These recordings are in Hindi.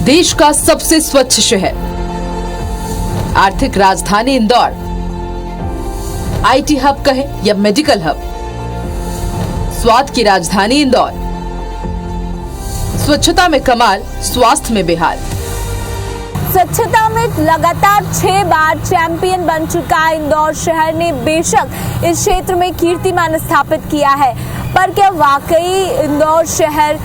देश का सबसे स्वच्छ शहर, आर्थिक राजधानी इंदौर, आईटी हब कहें या मेडिकल हब, स्वाद की राजधानी इंदौर, स्वच्छता में कमाल, स्वास्थ्य में बेहाल। स्वच्छता में लगातार 6 बार चैंपियन बन चुका इंदौर शहर ने बेशक इस क्षेत्र में कीर्तिमान स्थापित किया है, पर क्या वाकई इंदौर शहर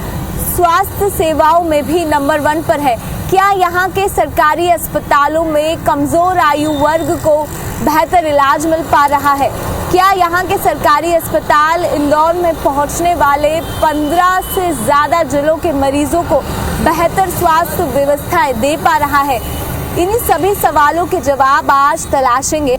स्वास्थ्य सेवाओं में भी नंबर 1 पर है? क्या यहाँ के सरकारी अस्पतालों में कमजोर आयु वर्ग को बेहतर इलाज मिल पा रहा है? क्या यहाँ के सरकारी अस्पताल इंदौर में पहुँचने वाले 15 से ज़्यादा जिलों के मरीजों को बेहतर स्वास्थ्य व्यवस्थाएं दे पा रहा है? इन्हीं सभी सवालों के जवाब आज तलाशेंगे।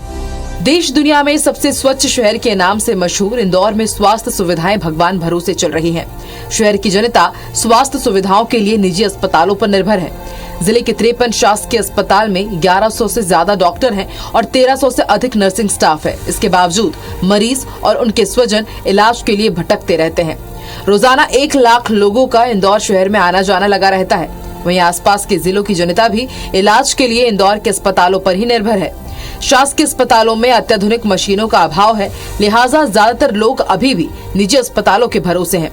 देश दुनिया में सबसे स्वच्छ शहर के नाम से मशहूर इंदौर में स्वास्थ्य सुविधाएं भगवान भरोसे चल रही हैं। शहर की जनता स्वास्थ्य सुविधाओं के लिए निजी अस्पतालों पर निर्भर है। जिले के 53 शासकीय अस्पताल में 1100 से ज्यादा डॉक्टर हैं और 1300 से अधिक नर्सिंग स्टाफ है। इसके बावजूद मरीज और उनके स्वजन इलाज के लिए भटकते रहते हैं। रोजाना 1 लाख लोगों का इंदौर शहर में आना जाना लगा रहता है। वहीं आसपास के जिलों की जनता भी इलाज के लिए इंदौर के अस्पतालों पर ही निर्भर है। शासकीय अस्पतालों में अत्याधुनिक मशीनों का अभाव है, लिहाजा ज्यादातर लोग अभी भी निजी अस्पतालों के भरोसे हैं।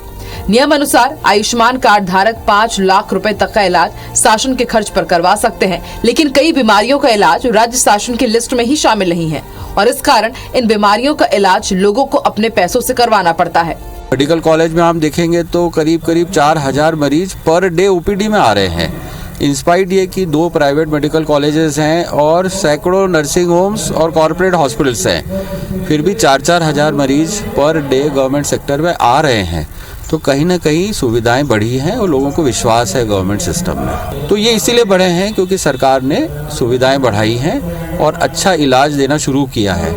नियम अनुसार आयुष्मान कार्ड धारक 5 लाख रुपए तक का इलाज शासन के खर्च पर करवा सकते हैं, लेकिन कई बीमारियों का इलाज राज्य शासन की लिस्ट में ही शामिल नहीं है और इस कारण इन बीमारियों का इलाज लोगों को अपने पैसों से करवाना पड़ता है। मेडिकल कॉलेज में आप देखेंगे तो करीब 4000 मरीज पर डे ओपीडी में आ रहे हैं। इंस्पाइट ये कि 2 प्राइवेट मेडिकल कॉलेजेस हैं और सैकड़ों नर्सिंग होम्स और कॉरपोरेट हॉस्पिटल्स हैं, फिर भी 4-4 हज़ार मरीज पर डे गवर्नमेंट सेक्टर में आ रहे हैं। तो कहीं ना कहीं सुविधाएं बढ़ी हैं और लोगों को विश्वास है गवर्नमेंट सिस्टम में। तो ये इसीलिए बढ़े हैं क्योंकि सरकार ने सुविधाएं बढ़ाई हैं और अच्छा इलाज देना शुरू किया है।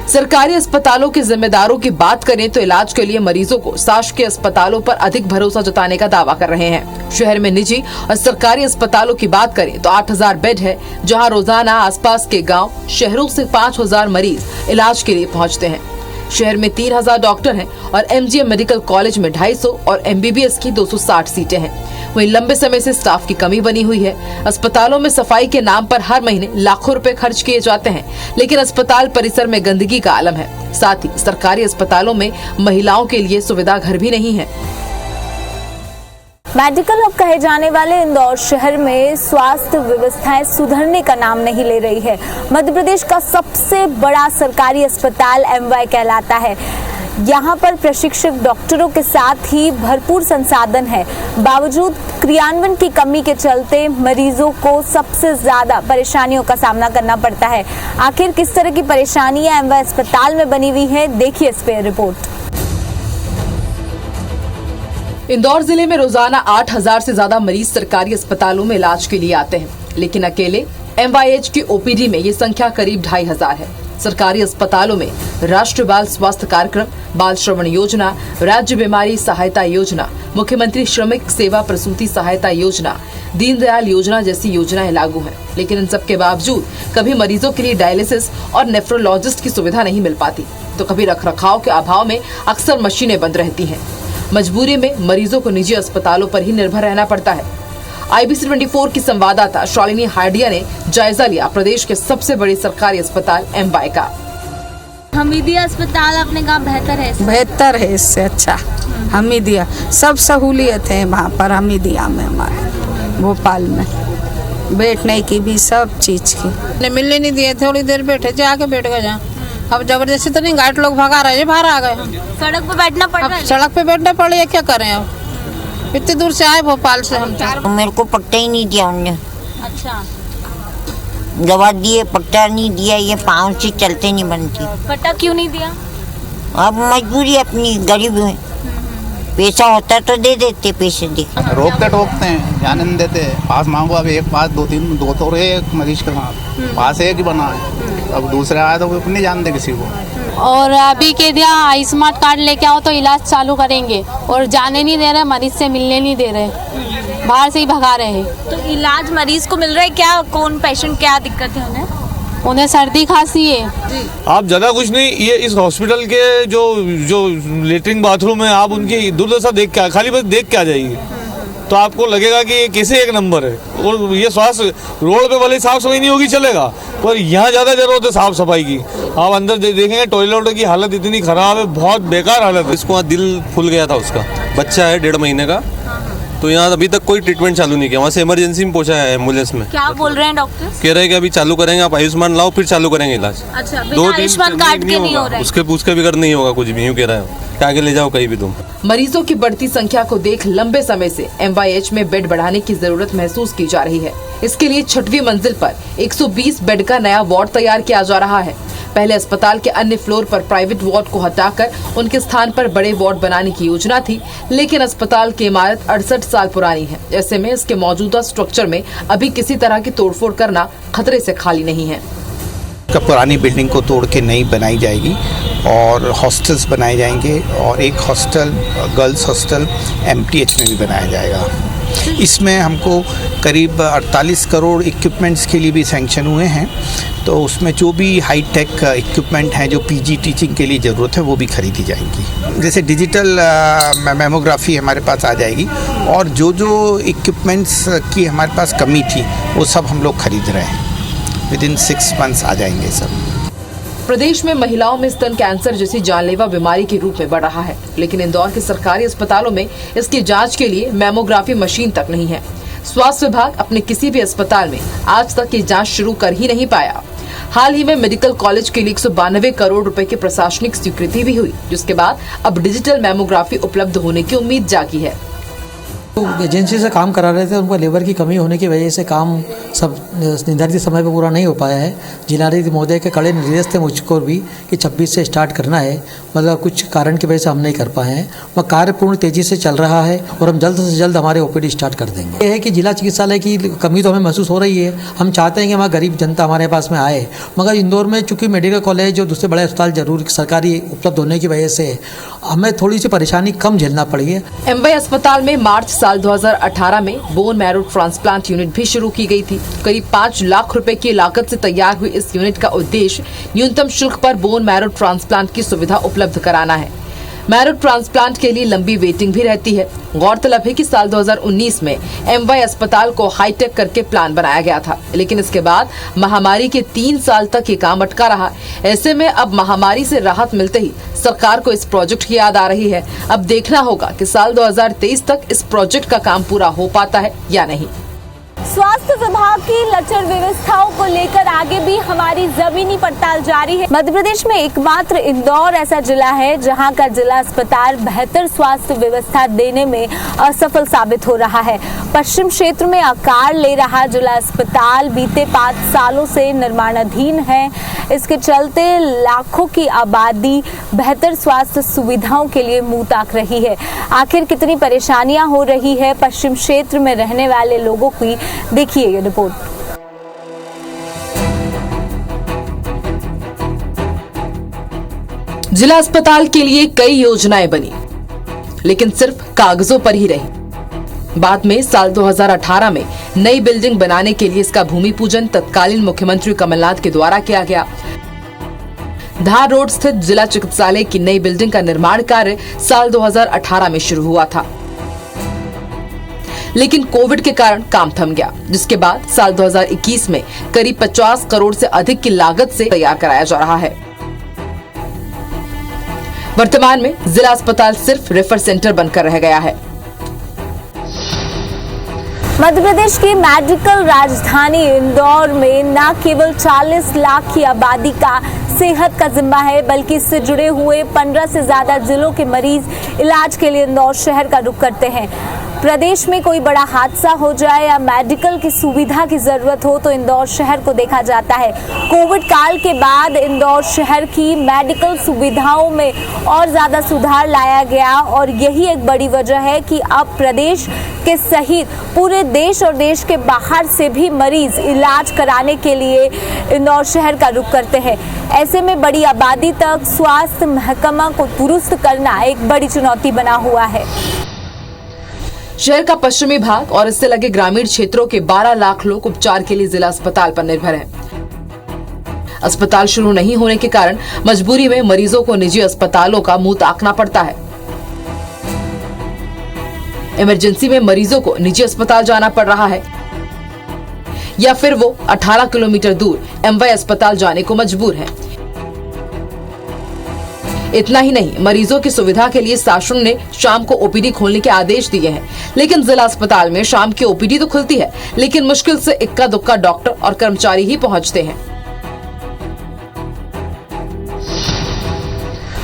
सरकारी अस्पतालों के जिम्मेदारों की बात करें तो इलाज के लिए मरीजों को शासकीय अस्पतालों पर अधिक भरोसा जताने का दावा कर रहे हैं। शहर में निजी और सरकारी अस्पतालों की बात करें तो 8000 बेड है, जहां रोजाना आसपास के गांव, शहरों से 5000 मरीज इलाज के लिए पहुंचते हैं। शहर में 3000 डॉक्टर हैं और एमजीएम मेडिकल कॉलेज में 250 और एमबीबीएस की 260 सीटें हैं। वहीं लंबे समय से स्टाफ की कमी बनी हुई है। अस्पतालों में सफाई के नाम पर हर महीने लाखों रुपए खर्च किए जाते हैं, लेकिन अस्पताल परिसर में गंदगी का आलम है। साथ ही सरकारी अस्पतालों में महिलाओं के लिए सुविधा घर भी नहीं है। मेडिकल हब कहे जाने वाले इंदौर शहर में स्वास्थ्य व्यवस्थाएं सुधरने का नाम नहीं ले रही है। मध्य प्रदेश का सबसे बड़ा सरकारी अस्पताल एमवाई कहलाता है। यहाँ पर प्रशिक्षित डॉक्टरों के साथ ही भरपूर संसाधन है। बावजूद क्रियान्वयन की कमी के चलते मरीजों को सबसे ज्यादा परेशानियों का सामना करना पड़ता है। आखिर किस तरह की परेशानियां एमवाई अस्पताल में बनी हुई है, देखिए इस पे रिपोर्ट। इंदौर जिले में रोजाना 8000 से ज्यादा मरीज सरकारी अस्पतालों में इलाज के लिए आते हैं, लेकिन अकेले एमवाईएच की ओपीडी में ये संख्या करीब 2500 है। सरकारी अस्पतालों में राष्ट्रीय बाल स्वास्थ्य कार्यक्रम, बाल श्रवण योजना, राज्य बीमारी सहायता योजना, मुख्यमंत्री श्रमिक सेवा प्रसूति सहायता योजना, दीनदयाल योजना जैसी योजनाएं लागू हैं, लेकिन इन सब के बावजूद कभी मरीजों के लिए डायलिसिस और नेफ्रोलॉजिस्ट की सुविधा नहीं मिल पाती, तो कभी रखरखाव के अभाव में अक्सर मशीनें बंद रहती हैं। मजबूरी में मरीजों को निजी अस्पतालों पर ही निर्भर रहना पड़ता है। IBC 24 की संवाददाता शालिनी हार्डिया ने जायजा लिया प्रदेश के सबसे बड़े सरकारी अस्पताल एमवाई का। हमीदिया अस्पताल आपने कहा बेहतर है? बेहतर है, इससे अच्छा हमीदिया। सब सहूलियत है वहाँ पर हमीदिया में, हमारे भोपाल में बैठने की भी, सब चीज की। मिलने नहीं दिए, थोड़ी देर बैठे थे, आके बैठ गए जहाँ। अब जबरदस्ती तो नहीं, गाइड लोग भगा रहे हैं, बाहर आ गए हम। सड़क पे बैठना पड़ रहा है? सड़क पे बैठना पड़ रहा है, क्या करें अब, इतनी दूर से आए भोपाल से हम। मेरे को पट्टा ही नहीं दिया उन्होंने। अच्छा, दवा दिए, पट्टा नहीं दिया। ये पाँव से चलते नहीं बनती। पट्टा क्यों नहीं दिया? अब मजबूरी अपनी, गरीब है, पैसा होता तो दे देते, पैसे दे। रोकते टोकते हैं, जाने नहीं देते। पास मांगो, अब एक पास 2-3 दो तो रहे एक मरीज के साथ, पास एक ही बना है, अब दूसरे आए तो वो नहीं जानते किसी को। और अभी के दिया आयुष्मान कार्ड लेके आओ तो इलाज चालू करेंगे, और जाने नहीं दे रहे, मरीज से मिलने नहीं दे रहे, बाहर से ही भगा रहे हैं। तो इलाज मरीज को मिल रहा है क्या? कौन पेशेंट, क्या दिक्कत है उन्हें? उन्हें सर्दी खांसी है। आप ज़्यादा कुछ नहीं, ये इस हॉस्पिटल के जो लेटरिन बाथरूम है, आप उनकी दुर्दशा देख के, खाली बस देख के आ जाइए। तो आपको लगेगा कि ये कैसे एक नंबर है। और ये स्वास्थ्य रोड पे भले साफ सफाई नहीं होगी चलेगा, पर यहाँ ज़्यादा जरूरत है साफ सफाई की। आप अंदर देखेंगे टॉयलेट की हालत इतनी खराब है, बहुत बेकार हालत है। इसको दिल फूल गया था, उसका बच्चा है 1.5 महीने का, तो यहाँ अभी तक कोई ट्रीटमेंट चालू नहीं किया। वहाँ से इमरजेंसी में पहुंचा है एम्बुलेंस में। क्या बोल रहे हैं डॉक्टर? कह रहे हैं कि अभी चालू करेंगे, आप आयुष्मान लाओ फिर चालू करेंगे इलाज। अच्छा, बिना आयुष्मान कार्ड के नहीं हो रहा है। उसके पूछ के भी कर नहीं होगा कुछ भी, यूँ कह रहे हैं कि आगे ले जाओ कहीं भी तुम। मरीजों की बढ़ती संख्या को देख लंबे समय से MYH में बेड बढ़ाने की जरूरत महसूस की जा रही है। इसके लिए 6वीं मंजिल पर 120 बेड का नया वार्ड तैयार किया जा रहा है। पहले अस्पताल के अन्य फ्लोर पर प्राइवेट वार्ड को हटाकर उनके स्थान पर बड़े वार्ड बनाने की योजना थी, लेकिन अस्पताल की इमारत 68 साल पुरानी है। ऐसे में इसके मौजूदा स्ट्रक्चर में अभी किसी तरह की तोड़फोड़ करना खतरे से खाली नहीं है। पुरानी बिल्डिंग को तोड़ के नई बनाई जाएगी और हॉस्टल्स बनाए जाएंगे और एक हॉस्टल गर्ल्स हॉस्टल MTH में भी बनाया जाएगा। इसमें हमको करीब 48 करोड़ इक्विपमेंट्स के लिए भी सैंक्शन हुए हैं, तो उसमें जो भी हाई टेक इक्विपमेंट हैं जो PG टीचिंग के लिए ज़रूरत है वो भी खरीदी जाएंगी। जैसे डिजिटल मेमोग्राफी हमारे पास आ जाएगी और जो इक्विपमेंट्स की हमारे पास कमी थी वो सब हम लोग खरीद रहे हैं। विदिन 6 मंथ्स आ जाएंगे सब। प्रदेश में महिलाओं में स्तन कैंसर जैसी जानलेवा बीमारी के रूप में बढ़ रहा है, लेकिन इंदौर के सरकारी अस्पतालों में इसकी जांच के लिए मैमोग्राफी मशीन तक नहीं है। स्वास्थ्य विभाग अपने किसी भी अस्पताल में आज तक ये जांच शुरू कर ही नहीं पाया। हाल ही में मेडिकल कॉलेज के लिए 192 करोड़ रुपए की प्रशासनिक स्वीकृति भी हुई, जिसके बाद अब डिजिटल मैमोग्राफी उपलब्ध होने की उम्मीद जागी है। एजेंसी से काम करा रहे थे, उनको लेबर की कमी होने की वजह से काम सब निर्धारित समय पर पूरा नहीं हो पाया है। जिलाधिकारी महोदय के कड़े निर्देश थे मुझको भी कि 26 से स्टार्ट करना है, मतलब कुछ कारण की वजह से हम नहीं कर पाए हैं। वह कार्य पूर्ण तेजी से चल रहा है और हम जल्द से जल्द हमारे OPD स्टार्ट कर देंगे। ये है कि जिला चिकित्सालय की कमी तो हमें महसूस हो रही है। हम चाहते हैं कि हमारा गरीब जनता हमारे पास में आए, मगर इंदौर में चूँकि मेडिकल कॉलेज और दूसरे बड़े अस्पताल जरूर सरकारी उपलब्ध होने की वजह से हमें थोड़ी सी परेशानी कम झेलना पड़ी है। MY अस्पताल में मार्च साल 2018 में बोन मैरो ट्रांसप्लांट यूनिट भी शुरू की गई थी। करीब 5 लाख रुपए की लागत से तैयार हुई इस यूनिट का उद्देश्य न्यूनतम शुल्क पर बोन मैरो ट्रांसप्लांट की सुविधा उपलब्ध कराना है। मैरो ट्रांसप्लांट के लिए लंबी वेटिंग भी रहती है। गौरतलब है कि साल 2019 में MY अस्पताल को हाईटेक करके प्लान बनाया गया था, लेकिन इसके बाद महामारी के 3 साल तक ये काम अटका रहा। ऐसे में अब महामारी से राहत मिलते ही सरकार को इस प्रोजेक्ट की याद आ रही है। अब देखना होगा कि साल 2023 तक इस प्रोजेक्ट का काम पूरा हो पाता है या नहीं। स्वास्थ्य विभाग की लचर व्यवस्थाओं को लेकर आगे भी हमारी जमीनी पड़ताल जारी है। मध्य प्रदेश में एकमात्र इंदौर ऐसा जिला है जहां का जिला अस्पताल बेहतर स्वास्थ्य व्यवस्था देने में असफल साबित हो रहा है। पश्चिम क्षेत्र में आकार ले रहा जिला अस्पताल बीते 5 सालों से निर्माणाधीन है। इसके चलते लाखों की आबादी बेहतर स्वास्थ्य सुविधाओं के लिए मुंह ताक रही है। आखिर कितनी परेशानियां हो रही है पश्चिम क्षेत्र में रहने वाले लोगों की, देखिए ये रिपोर्ट। जिला अस्पताल के लिए कई योजनाएं बनी, लेकिन सिर्फ कागजों पर ही रही। बाद में साल 2018 में नई बिल्डिंग बनाने के लिए इसका भूमि पूजन तत्कालीन मुख्यमंत्री कमलनाथ के द्वारा किया गया। धार रोड स्थित जिला चिकित्सालय की नई बिल्डिंग का निर्माण कार्य साल 2018 में शुरू हुआ था, लेकिन कोविड के कारण काम थम गया, जिसके बाद साल 2021 में करीब 50 करोड़ से अधिक की लागत से तैयार कराया जा रहा है। वर्तमान में जिला अस्पताल सिर्फ रेफर सेंटर बनकर रह गया है। मध्य प्रदेश की मेडिकल राजधानी इंदौर में न केवल 40 लाख की आबादी का सेहत का जिम्मा है, बल्कि इससे जुड़े हुए 15 से ज्यादा जिलों के मरीज इलाज के लिए इंदौर शहर का रुख करते हैं। प्रदेश में कोई बड़ा हादसा हो जाए या मेडिकल की सुविधा की जरूरत हो तो इंदौर शहर को देखा जाता है। कोविड काल के बाद इंदौर शहर की मेडिकल सुविधाओं में और ज्यादा सुधार लाया गया और यही एक बड़ी वजह है कि अब प्रदेश के सहित पूरे देश और देश के बाहर से भी मरीज इलाज कराने के लिए इंदौर शहर का रुख करते हैं। ऐसे में बड़ी आबादी तक स्वास्थ्य महकमा को दुरुस्त करना एक बड़ी चुनौती बना हुआ है। शहर का पश्चिमी भाग और इससे लगे ग्रामीण क्षेत्रों के 12 लाख लोग उपचार के लिए जिला अस्पताल पर निर्भर हैं। अस्पताल शुरू नहीं होने के कारण मजबूरी में मरीजों को निजी अस्पतालों का मुंह ताकना पड़ता है। इमरजेंसी में मरीजों को निजी अस्पताल जाना पड़ रहा है या फिर वो 18 किलोमीटर दूर एमवाई अस्पताल जाने को मजबूर है। इतना ही नहीं, मरीजों की सुविधा के लिए शासन ने शाम को ओपीडी खोलने के आदेश दिए हैं, लेकिन जिला अस्पताल में शाम की ओपीडी तो खुलती है, लेकिन मुश्किल से इक्का दुक्का डॉक्टर और कर्मचारी ही पहुंचते हैं।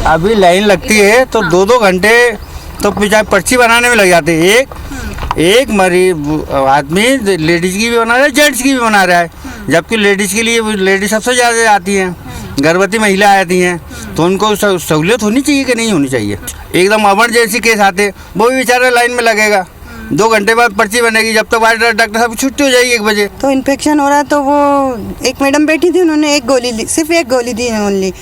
अभी लाइन लगती है तो 2-2 घंटे तो पर्ची बनाने में लग जाते हैं। एक मरीज आदमी लेडीज की भी बना रहा है, जेंट्स की भी बना रहा है, जबकि लेडीज के लिए लेडीज सबसे ज़्यादा आती हैं, गर्भवती महिला आती हैं, तो उनको सहूलियत होनी चाहिए कि नहीं होनी चाहिए। एकदम इमरजेंसी केस आते वो भी बेचारा लाइन में लगेगा, 2 घंटे बाद पर्ची बनेगी, जब तक डॉक्टर साहब छुट्टी हो जाएगी 1 बजे। तो इन्फेक्शन हो रहा है, तो वो एक मैडम बैठी थी, उन्होंने एक गोली दी, सिर्फ एक गोली दी ओनली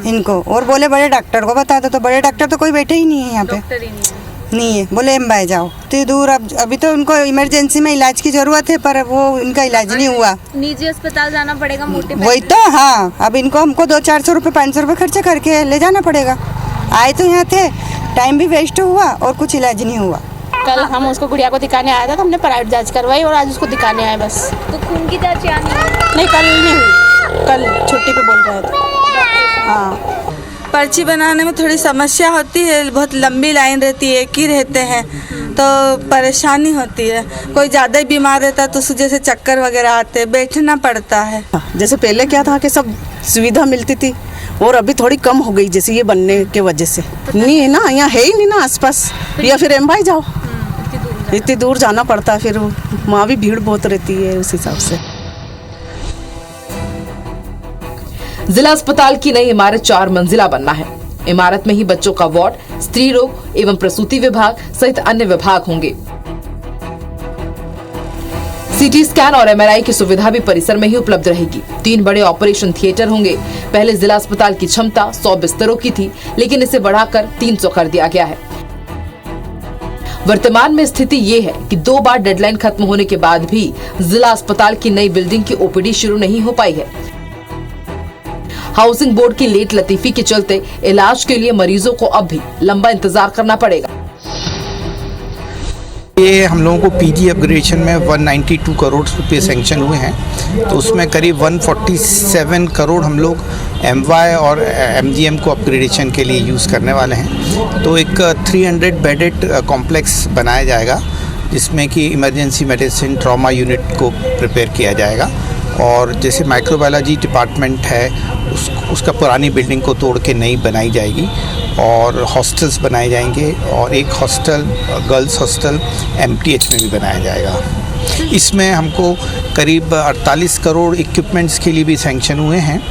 इनको, और बोले बड़े डॉक्टर को बता दो, तो बड़े डॉक्टर तो कोई बैठे ही नहीं है यहाँ पे, नहीं है, बोले एमवाई जाओ तो दूर। अब अभी तो उनको इमरजेंसी में इलाज की जरूरत है, पर वो इनका इलाज नहीं हुआ, निजी अस्पताल जाना पड़ेगा मोटे वही तो। हाँ, अब इनको हमको 200-400 रुपये 500 रुपये खर्चा करके ले जाना पड़ेगा। आए तो यहाँ थे, टाइम भी वेस्ट हुआ और कुछ इलाज नहीं हुआ। कल हम उसको गुड़िया को दिखाने आया था, तो हमने प्राइवेट जांच करवाई और आज उसको दिखाने आए बस। तो खून की जांच यहाँ नहीं, कल नहीं हुई, कल छुट्टी पे बोल रहे थे। हाँ, पर्ची बनाने में थोड़ी समस्या होती है, बहुत लंबी लाइन रहती है, एक ही रहते हैं तो परेशानी होती है। कोई ज़्यादा ही बीमार रहता है तो उसे जैसे चक्कर वगैरह आते हैं, बैठना पड़ता है। जैसे पहले क्या था कि सब सुविधा मिलती थी और अभी थोड़ी कम हो गई, जैसे ये बनने के वजह से नहीं है ना, यहाँ है ही नहीं ना आसपास, या फिर एमवाई जाओ, इतनी दूर जाना पड़ता है, फिर वहाँ भी भीड़ बहुत रहती है उस हिसाब से। जिला अस्पताल की नई इमारत 4 मंजिला बनना है। इमारत में ही बच्चों का वार्ड, स्त्री रोग एवं प्रसूति विभाग सहित अन्य विभाग होंगे। सीटी स्कैन और एमआरआई की सुविधा भी परिसर में ही उपलब्ध रहेगी। 3 बड़े ऑपरेशन थिएटर होंगे। पहले जिला अस्पताल की क्षमता 100 बिस्तरों की थी, लेकिन इसे बढ़ाकर 300 कर दिया गया है। वर्तमान में स्थिति ये है कि 2 बार डेडलाइन खत्म होने के बाद भी जिला अस्पताल की नई बिल्डिंग की ओपीडी शुरू नहीं हो पाई है। हाउसिंग बोर्ड की लेट लतीफी के चलते इलाज के लिए मरीजों को अब भी लंबा इंतजार करना पड़ेगा। ये हम लोगों को पीजी अपग्रेडेशन में 192 करोड़ रुपए सैंक्शन हुए हैं, तो उसमें करीब 147 करोड़ हम लोग एमवाई और एमजीएम को अपग्रेडेशन के लिए यूज़ करने वाले हैं। तो एक 300 बेडेड कॉम्प्लेक्स बनाया जाएगा, जिसमें कि इमरजेंसी मेडिसिन ट्रॉमा यूनिट को प्रिपेयर किया जाएगा, और जैसे माइक्रोबायोलॉजी डिपार्टमेंट है उसका पुरानी बिल्डिंग को तोड़ के नई बनाई जाएगी, और हॉस्टल्स बनाए जाएंगे, और एक हॉस्टल गर्ल्स हॉस्टल एमटीएच में भी बनाया जाएगा। इसमें हमको करीब 48 करोड़ इक्विपमेंट्स के लिए भी सैंक्शन हुए हैं,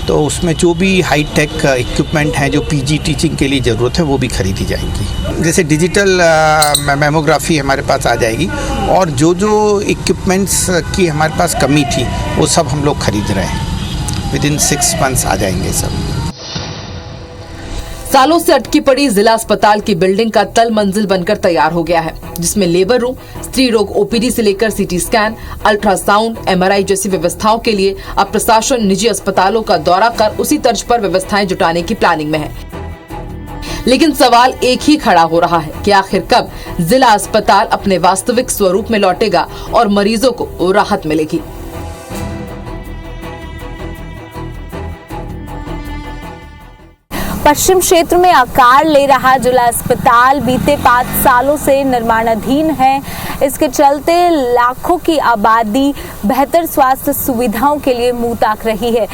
तो उसमें जो भी हाई टेक इक्विपमेंट हैं जो पीजी टीचिंग के लिए ज़रूरत है वो भी खरीदी जाएंगी। जैसे डिजिटल मैमोग्राफी हमारे पास आ जाएगी, और जो इक्विपमेंट्स की हमारे पास कमी थी वो सब हम लोग खरीद रहे हैं। विदिन 6 मंथ्स आ जाएंगे सब। सालों से अटकी पड़ी जिला अस्पताल की बिल्डिंग का तल मंजिल बनकर तैयार हो गया है, जिसमें लेबर रूम, स्त्री रोग ओपीडी से लेकर सीटी स्कैन, अल्ट्रासाउंड, एमआरआई जैसी व्यवस्थाओं के लिए अब प्रशासन निजी अस्पतालों का दौरा कर उसी तर्ज पर व्यवस्थाएं जुटाने की प्लानिंग में है। लेकिन सवाल एक ही खड़ा हो रहा है कि आखिर कब जिला अस्पताल अपने वास्तविक स्वरूप में लौटेगा और मरीजों को राहत मिलेगी। पश्चिम क्षेत्र में आकार ले रहा जिला अस्पताल बीते 5 सालों से निर्माणाधीन है। इसके चलते लाखों की आबादी बेहतर स्वास्थ्य सुविधाओं के लिए मुंह ताक रही है।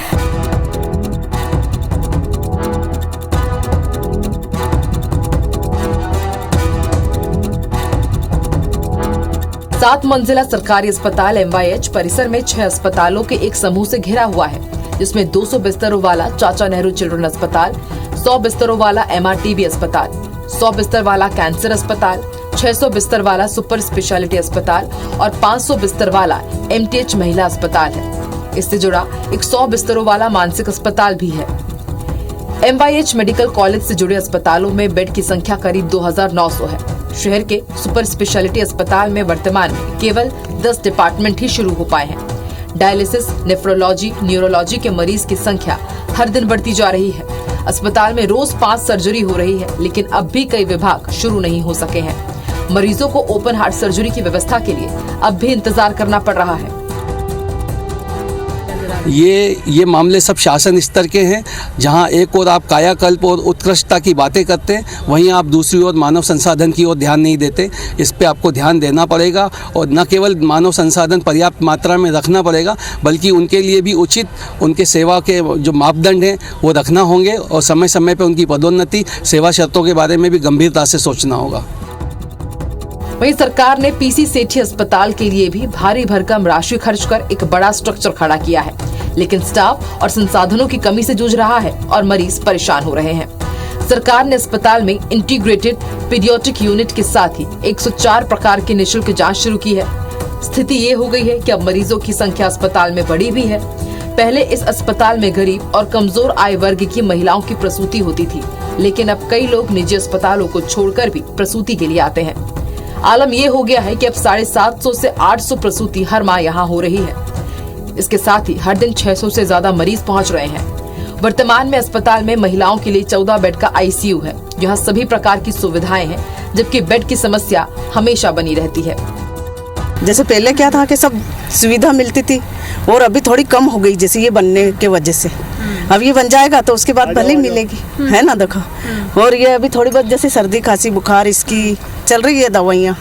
सात मंजिला सरकारी अस्पताल एमवाईएच परिसर में 6 अस्पतालों के एक समूह से घिरा हुआ है, जिसमें 200 बिस्तरों वाला चाचा नेहरू चिल्ड्रन अस्पताल, 100 बिस्तरों वाला एमआरटीबी अस्पताल, 100 बिस्तर वाला कैंसर अस्पताल, 600 बिस्तर वाला सुपर स्पेशलिटी अस्पताल और 500 बिस्तर वाला एमटीएच महिला अस्पताल है। इससे जुड़ा एक 100 बिस्तरों वाला मानसिक अस्पताल भी है। एमवाईएच मेडिकल कॉलेज से जुड़े अस्पतालों में बेड की संख्या करीब 2900 है। शहर के सुपर स्पेशलिटी अस्पताल में वर्तमान में केवल 10 डिपार्टमेंट ही शुरू हो पाए हैं। डायलिसिस, नेफ्रोलॉजी, न्यूरोलॉजी के मरीज की संख्या हर दिन बढ़ती जा रही है। अस्पताल में रोज 5 सर्जरी हो रही है, लेकिन अब भी कई विभाग शुरू नहीं हो सके हैं। मरीजों को ओपन हार्ट सर्जरी की व्यवस्था के लिए अब भी इंतजार करना पड़ रहा है। ये मामले सब शासन स्तर के हैं, जहां एक ओर आप कायाकल्प और उत्कृष्टता की बातें करते हैं, वहीं आप दूसरी ओर मानव संसाधन की ओर ध्यान नहीं देते। इस पे आपको ध्यान देना पड़ेगा और न केवल मानव संसाधन पर्याप्त मात्रा में रखना पड़ेगा, बल्कि उनके लिए भी उचित उनके सेवा के जो मापदंड हैं वो रखना होंगे और समय समय पर उनकी पदोन्नति, सेवा शर्तों के बारे में भी गंभीरता से सोचना होगा। वहीं सरकार ने पीसी सेठी अस्पताल के लिए भी भारी भरकम राशि खर्च कर एक बड़ा स्ट्रक्चर खड़ा किया है, लेकिन स्टाफ और संसाधनों की कमी से जूझ रहा है और मरीज परेशान हो रहे हैं। सरकार ने अस्पताल में इंटीग्रेटेड पीडियाट्रिक यूनिट के साथ ही 104 प्रकार की निःशुल्क जांच शुरू की है। स्थिति ये हो गई है कि अब मरीजों की संख्या अस्पताल में बढ़ी भी है। पहले इस अस्पताल में गरीब और कमजोर आय वर्ग की महिलाओं की प्रसूति होती थी, लेकिन अब कई लोग निजी अस्पतालों को छोड़कर भी प्रसूति के लिए आते हैं। आलम ये हो गया है कि अब 750 से 800 प्रसूति हर माह यहाँ हो रही है। इसके साथ ही हर दिन 600 से ज्यादा मरीज पहुँच रहे हैं। वर्तमान में अस्पताल में महिलाओं के लिए 14 बेड का आईसीयू है। यहाँ सभी प्रकार की सुविधाएं हैं, जबकि बेड की समस्या हमेशा बनी रहती है। जैसे पहले क्या था कि सब सुविधा मिलती थी और अभी थोड़ी कम हो गई, जैसे ये बनने के वजह से। अब ये बन जाएगा तो उसके बाद भले मिलेगी, है ना, देखो। और ये अभी थोड़ी बहुत जैसे सर्दी खांसी बुखार इसकी चल रही है दवाइयाँ।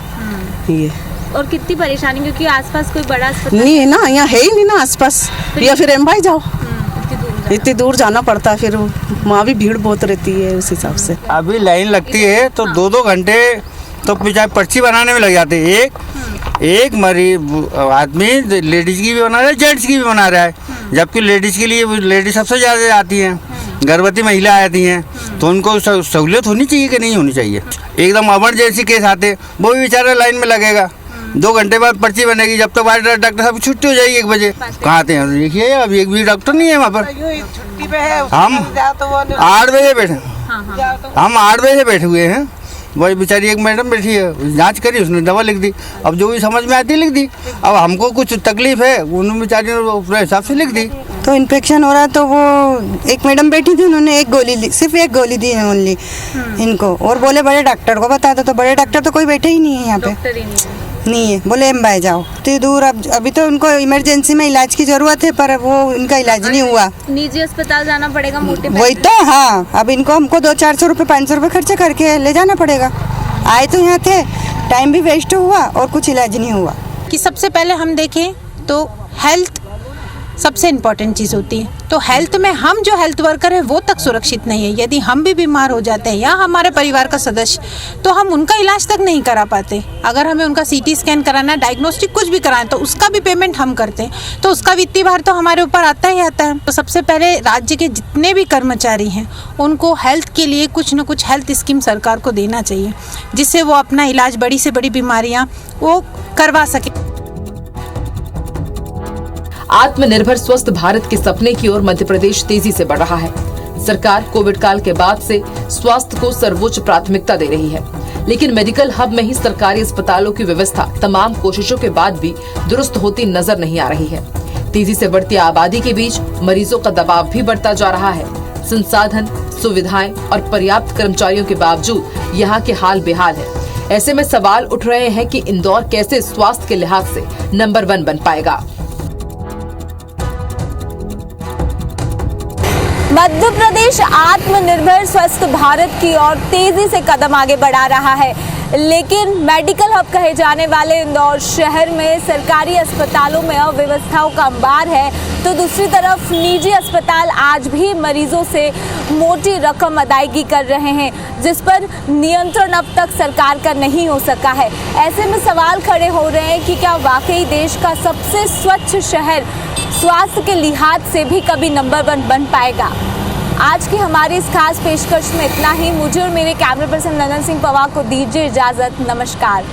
ये और कितनी परेशानी, क्योंकि आसपास कोई बड़ा अस्पताल नहीं है ना, यहाँ है ही नहीं ना आसपास, या फिर एमवाई जाओ, इतनी दूर जाना पड़ता है, फिर वहाँ भी भीड़ बहुत रहती है उस हिसाब से। अभी लाइन लगती है तो 2-2 घंटे तो बेचारे पर्ची बनाने में लग जाते हैं। एक मरीज आदमी लेडीज की भी बना रहा है, जेंट्स की भी बना रहा है, जबकि लेडीज के लिए लेडीज सबसे ज़्यादा आती हैं, गर्भवती महिला आती हैं, तो उनको सहूलियत होनी चाहिए कि नहीं होनी चाहिए। एकदम इमरजेंसी केस आते वो भी बेचारा लाइन में लगेगा, 2 घंटे बाद पर्ची बनेगी, जब तक तो डॉक्टर साहब छुट्टी हो जाएगी 1 बजे। कहाँ आते हैं, देखिए अभी एक भी डॉक्टर नहीं है वहाँ पर। हम 8 बजे बैठे, हम 8 बजे बैठे हुए हैं, वही बेचारी एक मैडम बैठी है, जांच करी, उसने दवा लिख दी, अब जो भी समझ में आती लिख दी। अब हमको कुछ तकलीफ है, उन्होंने बेचारी ने अपने हिसाब से लिख दी। तो इन्फेक्शन हो रहा है, तो वो एक मैडम बैठी थी, उन्होंने एक गोली सिर्फ एक गोली दी है ओनली इनको, और बोले बड़े डॉक्टर को बता दो, तो बड़े डॉक्टर तो कोई बैठे ही नहीं है यहाँ पे, नहीं है, बोले एमवाई जाओ। इतनी दूर अब अभी तो उनको इमरजेंसी में इलाज की जरूरत है, पर वो उनका इलाज नहीं हुआ, निजी अस्पताल जाना पड़ेगा मोटे वही तो। हाँ, अब इनको हमको 200-400 रुपये 500 रुपये खर्चा करके ले जाना पड़ेगा। आए तो यहाँ थे, टाइम भी वेस्ट हुआ और कुछ इलाज नहीं हुआ। कि सबसे पहले हम देखें तो हेल्थ सबसे इम्पॉर्टेंट चीज़ होती है, तो हेल्थ में हम जो हेल्थ वर्कर है वो तक सुरक्षित नहीं है। यदि हम भी बीमार हो जाते हैं या हमारे परिवार का सदस्य, तो हम उनका इलाज तक नहीं करा पाते। अगर हमें उनका सीटी स्कैन कराना है, डायग्नोस्टिक कुछ भी कराना है, तो उसका भी पेमेंट हम करते हैं, तो उसका वित्तीय भार तो हमारे ऊपर आता ही आता है। तो सबसे पहले राज्य के जितने भी कर्मचारी हैं उनको हेल्थ के लिए कुछ न कुछ हेल्थ स्कीम सरकार को देना चाहिए, जिससे वो अपना इलाज, बड़ी से बड़ी बीमारियाँ वो करवा सके। आत्मनिर्भर स्वस्थ भारत के सपने की ओर मध्य प्रदेश तेजी से बढ़ रहा है। सरकार कोविड काल के बाद से स्वास्थ्य को सर्वोच्च प्राथमिकता दे रही है, लेकिन मेडिकल हब में ही सरकारी अस्पतालों की व्यवस्था तमाम कोशिशों के बाद भी दुरुस्त होती नजर नहीं आ रही है। तेजी से बढ़ती आबादी के बीच मरीजों का दबाव भी बढ़ता जा रहा है। संसाधन, सुविधाएं और पर्याप्त कर्मचारियों के बावजूद यहाँ के हाल बेहाल है। ऐसे में सवाल उठ रहे हैं कि इंदौर कैसे स्वास्थ्य के लिहाज से नंबर 1 बन पाएगा। मध्य प्रदेश आत्मनिर्भर स्वस्थ भारत की ओर तेजी से कदम आगे बढ़ा रहा है, लेकिन मेडिकल हब कहे जाने वाले इंदौर शहर में सरकारी अस्पतालों में अव्यवस्थाओं का अंबार है, तो दूसरी तरफ निजी अस्पताल आज भी मरीजों से मोटी रकम अदायगी कर रहे हैं, जिस पर नियंत्रण अब तक सरकार का नहीं हो सका है। ऐसे में सवाल खड़े हो रहे हैं कि क्या वाकई देश का सबसे स्वच्छ शहर स्वास्थ्य के लिहाज से भी कभी नंबर 1 बन पाएगा। आज की हमारी इस खास पेशकश में इतना ही। मुझे और मेरे कैमरा पर्सन नंदन सिंह पवार को दीजिए इजाजत। नमस्कार।